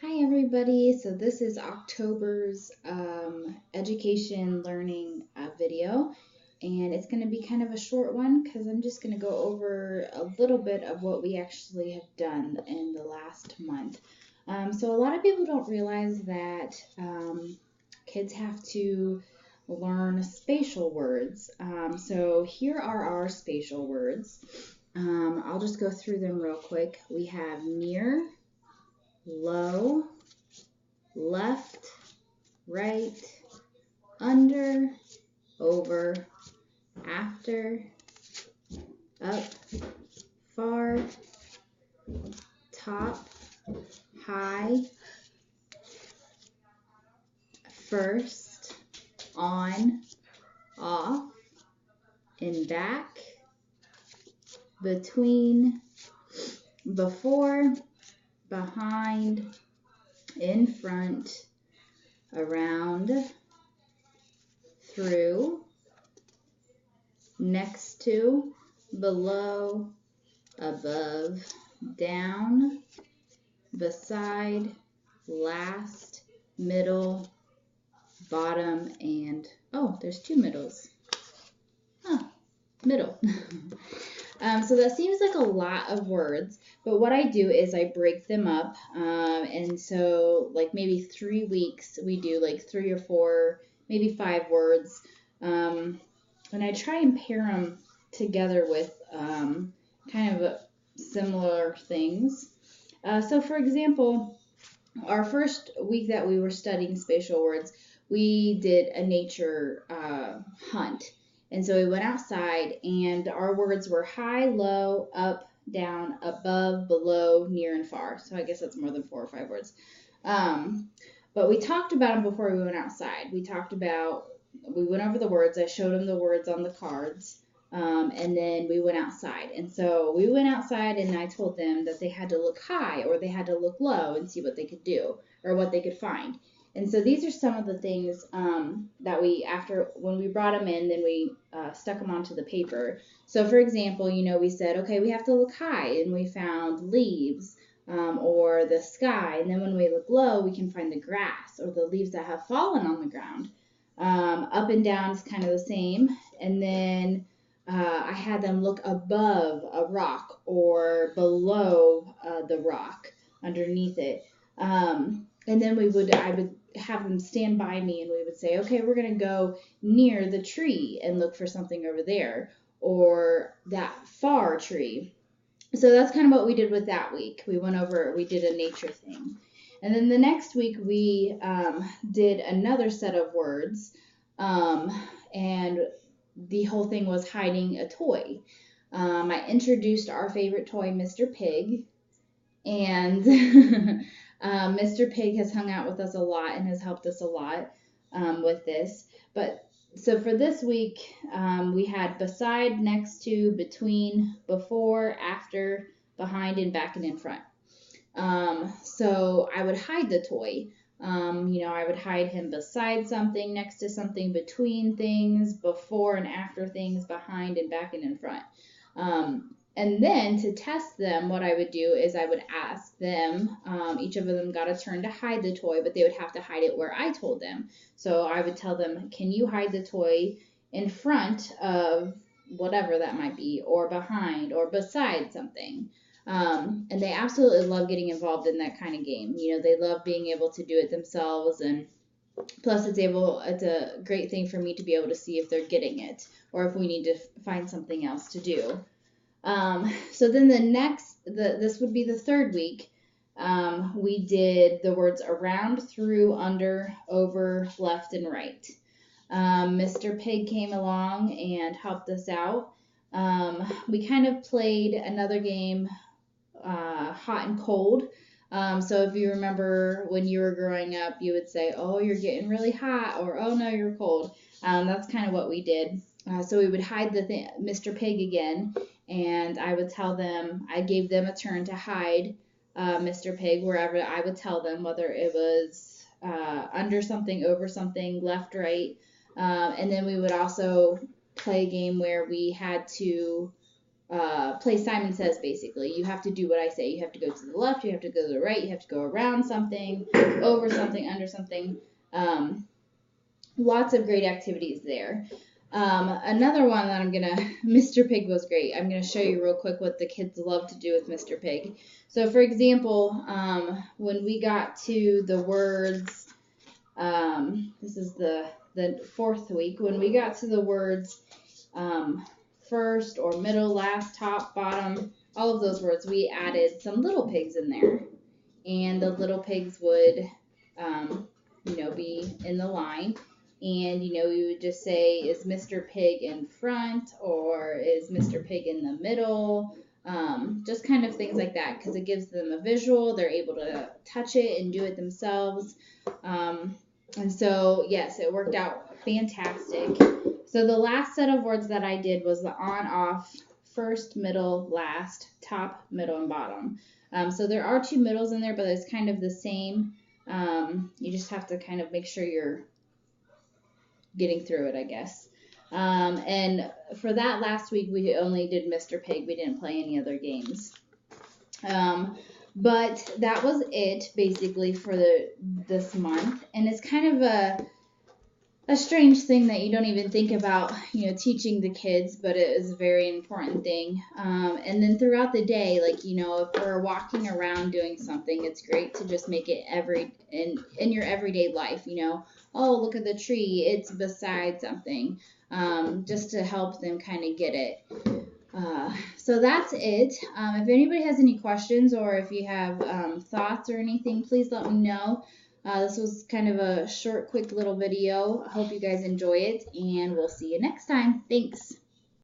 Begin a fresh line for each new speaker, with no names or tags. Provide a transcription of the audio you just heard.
Hi everybody, so this is October's education learning video, and it's going to be kind of a short one because I'm just going to go over a little bit of what we actually have done in the last month. So a lot of people don't realize that kids have to learn spatial words. So here are our spatial words. I'll just go through them real quick. We have near, low, left, right, under, over, after, up, far, top, high, first, on, off, in back, between, before, behind, in front, around, through, next to, below, above, down, beside, last, middle, bottom, and oh, there's two middles. Middle. So that seems like a lot of words, but what I do is I break them up. And so like maybe 3 weeks, we do like 3 or 4, maybe 5 words. And I try and pair them together with kind of similar things. So for example, our first week that we were studying spatial words, we did a nature hunt. And so we went outside, and our words were high, low, up, down, above, below, near, and far. So I guess that's more than 4 or 5 words. But we talked about them before we went outside. We went over the words. I showed them the words on the cards. And then we went outside. And so we went outside, and I told them that they had to look high or they had to look low and see what they could do or what they could find. And so these are some of the things that when we brought them in, then we stuck them onto the paper. So for example, we said, okay, we have to look high, and we found leaves or the sky. And then when we look low, we can find the grass or the leaves that have fallen on the ground. Up and down is kind of the same. And then I had them look above a rock or below the rock underneath it. And then I would have them stand by me, and we would say, okay, we're going to go near the tree and look for something over there or that far tree. So that's kind of what we did with that week. We did a nature thing. And then the next week we did another set of words, and the whole thing was hiding a toy. I introduced our favorite toy, Mr. Pig, and Mr. Pig has hung out with us a lot and has helped us a lot with this. But so for this week, we had beside, next to, between, before, after, behind, and back and in front. So I would hide the toy. I would hide him beside something, next to something, between things, before and after things, behind and back and in front. And then to test them, what I would do is I would ask them, each of them got a turn to hide the toy, but they would have to hide it where I told them. So I would tell them, can you hide the toy in front of whatever that might be, or behind, or beside something? And they absolutely love getting involved in that kind of game. They love being able to do it themselves, and plus it's a great thing for me to be able to see if they're getting it or if we need to find something else to do. So then this would be the third week. We did the words around, through, under, over, left, and right. Mr. Pig came along and helped us out. We kind of played another game, hot and cold. So if you remember when you were growing up, you would say, oh, you're getting really hot, or oh no, you're cold. That's kind of what we did. So we would hide Mr. Pig again, and I gave them a turn to hide Mr. Pig wherever I would tell them, whether it was under something, over something, left, right. And then we would also play a game where we had to play Simon Says, basically. You have to do what I say. You have to go to the left, you have to go to the right, you have to go around something, over something, under something. Lots of great activities there. Another one that Mr. Pig was great. I'm going to show you real quick what the kids love to do with Mr. Pig. So, for example, when we got to the words, this is the fourth week, when we got to the words first or middle, last, top, bottom, all of those words, we added some little pigs in there. And the little pigs would, be in the line. And, we would just say, is Mr. Pig in front or is Mr. Pig in the middle? Just kind of things like that, because it gives them a visual. They're able to touch it and do it themselves. And so, yes, it worked out fantastic. So the last set of words that I did was the on, off, first, middle, last, top, middle, and bottom. So there are 2 middles in there, but it's kind of the same. You just have to kind of make sure you're getting through it, I guess. And for that last week, we only did Mr. Pig. We didn't play any other games. But that was it, basically, for this month. And it's kind of a strange thing that you don't even think about, teaching the kids, but it is a very important thing. And then throughout the day, if we're walking around doing something, it's great to just make it in your everyday life, oh, look at the tree, it's beside something, just to help them kind of get it. So that's it. If anybody has any questions or if you have thoughts or anything, please let me know. This was kind of a short, quick little video. I hope you guys enjoy it, and we'll see you next time. Thanks.